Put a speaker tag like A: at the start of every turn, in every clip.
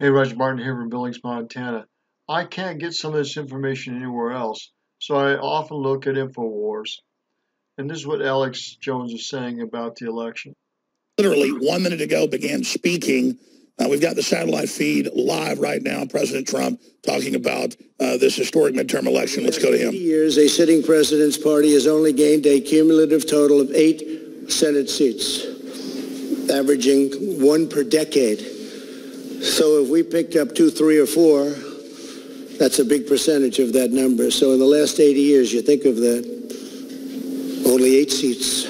A: Hey, Roger Martin here from Billings, Montana. I can't get some of this information anywhere else, so I often look at Infor Wars. And this is what Alex Jones is saying about the election.
B: Literally 1 minute ago began speaking. We've got the satellite feed live right now. President Trump talking about this historic midterm election. Let's go to him.
C: Years, a sitting president's party has only gained a cumulative total of 8 Senate seats, averaging 1 per decade. So if we picked up 2, 3, or 4, that's a big percentage of that number. So in the last 80 years, you think of that, only 8 seats.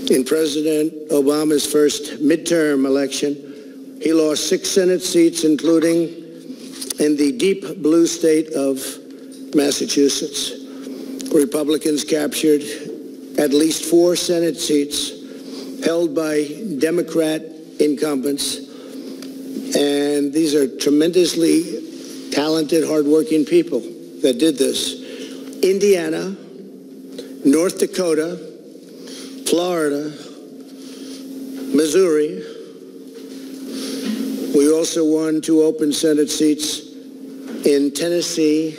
C: In President Obama's first midterm election, he lost 6 Senate seats, including in the deep blue state of Massachusetts. Republicans captured at least 4 Senate seats held by Democrat incumbents. And these are tremendously talented, hardworking people that did this. Indiana, North Dakota, Florida, Missouri. We also won 2 open Senate seats in Tennessee.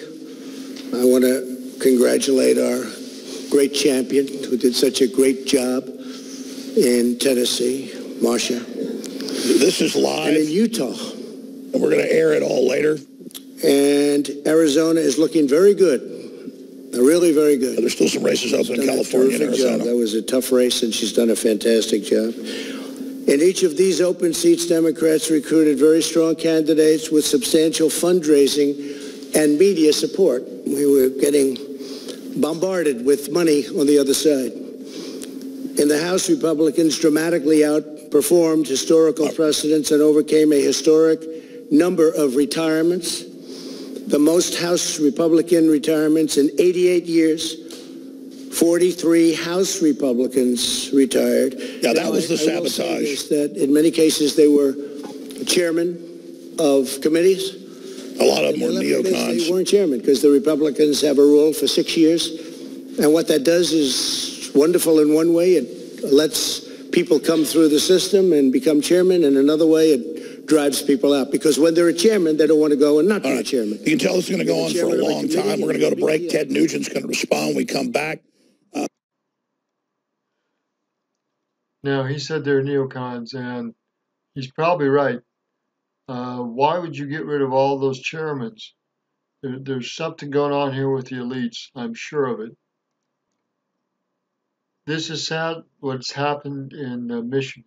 C: I want to congratulate our great champion who did such a great job in Tennessee, Marsha.
B: This is live.
C: And in Utah.
B: And we're going to air it all later.
C: And Arizona is looking very good. Really very good.
B: There's still some races open in California and Arizona.
C: Job. That was a tough race, and she's done a fantastic job. In each of these open seats, Democrats recruited very strong candidates with substantial fundraising and media support. We were getting bombarded with money on the other side. In the House, Republicans dramatically outperformed historical precedents and overcame a historic number of retirements. The most House Republican retirements in 88 years. 43 House Republicans retired.
B: Yeah, that was the sabotage.
C: That in many cases they were chairman of committees.
B: A lot of them were neocons.
C: They weren't chairman because the Republicans have a rule for 6 years. And what that does is wonderful in one way. It lets people come through the system and become chairman. And another way, it drives people out. Because when they're a chairman, they don't want to go and not be a chairman.
B: You can tell this is going to go on for a long time. We're going to go to break. Ted Nugent's going to respond when we come back.
A: Now, he said they're neocons, and he's probably right. Why would you get rid of all those chairmen? There's something going on here with the elites. I'm sure of it. This is sad what's happened in Michigan.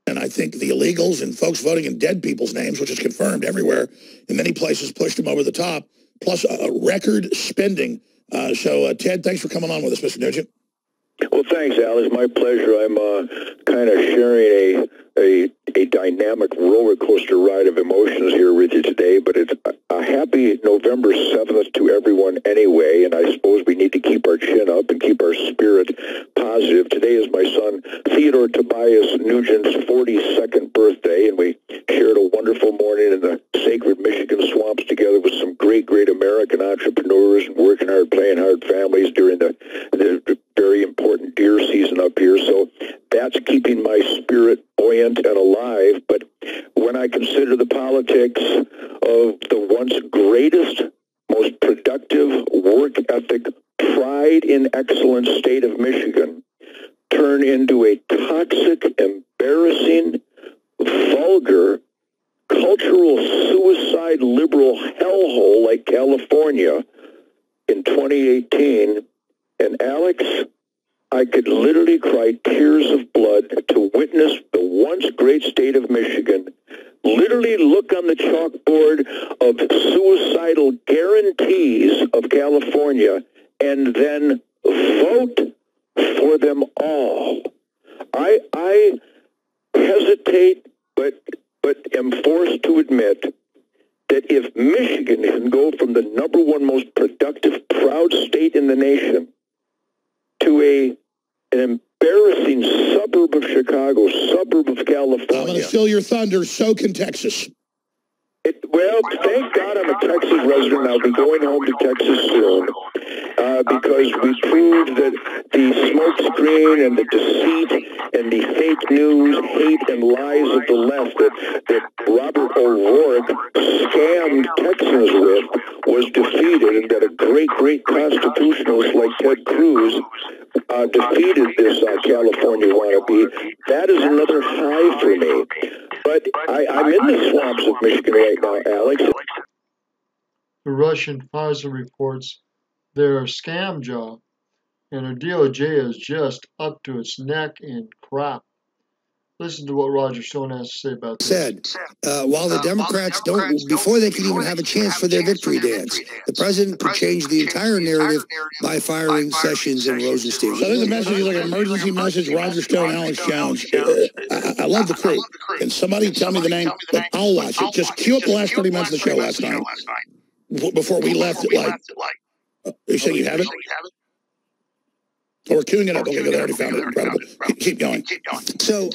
B: And I think the illegals and folks voting in dead people's names, which is confirmed everywhere, in many places pushed them over the top, plus a record spending. So, Ted, thanks for coming on with us, Mr. Nugent.
D: Well, thanks, Al. It's my pleasure. I'm kind of sharing a dynamic roller coaster ride of emotions here with you today, but it's a happy November 7th to everyone anyway, and I suppose we need to keep our chin up and keep our spirit positive. Today is my son Theodore Tobias Nugent's 42nd birthday, and we shared a wonderful morning in the sacred Michigan swamps together with some great, great American entrepreneurs and working hard, playing hard families during the very important deer season up here. So that's keeping my spirit buoyant and alive. But when I consider the politics of the once greatest, most productive, work ethic, pride in excellence state of Michigan turn into a toxic, embarrassing, vulgar, cultural suicide liberal hellhole like California in 2018, and Alex, I could literally cry tears of blood to witness the once great state of Michigan literally look on the chalkboard of suicidal guarantees of California and then vote for them all. I hesitate, but am forced to admit that if Michigan can go from the #1 most productive, proud state in the nation to an embarrassing suburb of Chicago, suburb of California.
B: I'm going to steal your thunder. So can Texas.
D: Well, thank God I'm a Texas resident. I'll be going home to Texas soon because we proved that the smoke screen and the deceit and the fake news, hate, and lies of the left that Robert O'Rourke scammed Texans with was defeated, and that a great constitutionalist like Ted Cruz defeated this California wannabe. That is another high for me. But I'm in the swamps of Michigan right now, Alex.
A: The Russian FISA reports they're a scam job, and the DOJ is just up to its neck in crap. Listen to what Roger Stone has to say about this.
B: While the Democrats don't, before they can even have a chance for their victory dance, the president could change the entire narrative by firing Sessions and Rosenstein. So there's a message, like an emergency message, Roger Stone, Alex Jones. I love the crew. Can somebody tell me the name? Look, I'll watch it. Just cue up the last 30 minutes of the show last night. Before we left at like, you say you have it? Oh, we're queuing it up. Okay, I already found it. Incredible. Keep going. So,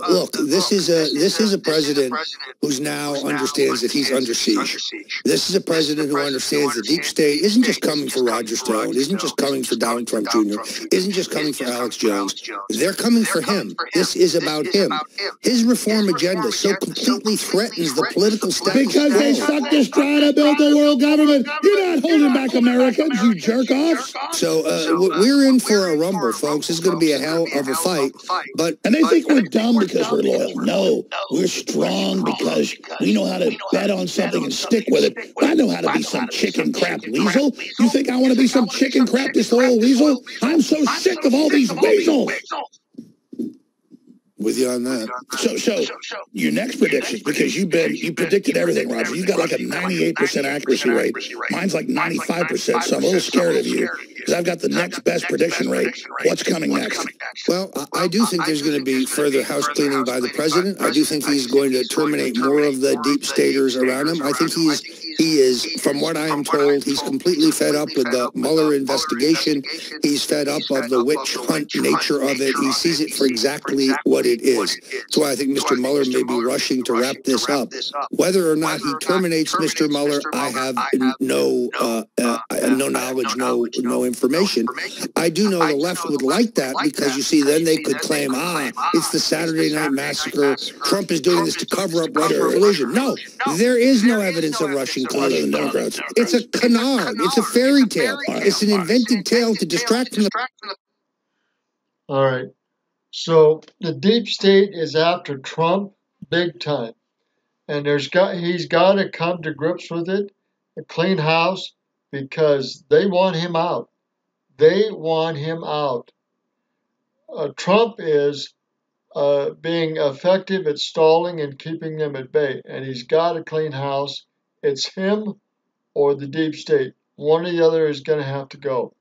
B: look, this is a president who's now understands that he's under siege. This is a president who understands the deep state isn't just coming for Roger Stone, isn't just coming for Donald Trump Jr., isn't just coming for Alex Jones. They're coming for him. This is about him. His reform agenda so completely threatens the political status quo. Because they sucked us dry to build the world government. You're not holding back Americans, you jerk-offs. So, we're in for a rumble, folks. It's going to be a hell of a fight. And they think we're dumb because we're loyal. No, we're strong because we know how to bet on something and stick with it. I know how to be some chicken crap weasel. You think I want to be some chicken crap disloyal weasel? I'm so sick of all these weasels. With you on that. So your next predictions, because you predicted everything, Roger. You've got like a 98% accuracy rate. Mine's like 95%, so I'm a little scared of you because I've got the next best prediction rate. What's coming next? Well, I do think there's going to be further house cleaning by the president. I do think he's going to terminate more of the deep staters around him. I think he is, from what I am told, he's completely fed up with the Mueller investigation. He's fed up of the witch hunt nature of it. He sees it for exactly what it is. That's why I think Mr. Mueller may be rushing to wrap this up. Whether or not he terminates Mr. Mueller, I have no knowledge, no information. I do know the left would like that because, you see, then they could claim, it's the Saturday Night Massacre. Trump is doing this to cover up Russian collusion. No, there is no evidence of Russian collusion. It's a canard. It's a fairy tale. It's an invented tale to distract from the...
A: All right. So the deep state is after Trump big time. And he's got to come to grips with it, a clean house, because they want him out. They want him out. Trump is being effective at stalling and keeping them at bay. And he's got a clean house. It's him or the deep state. One or the other is going to have to go.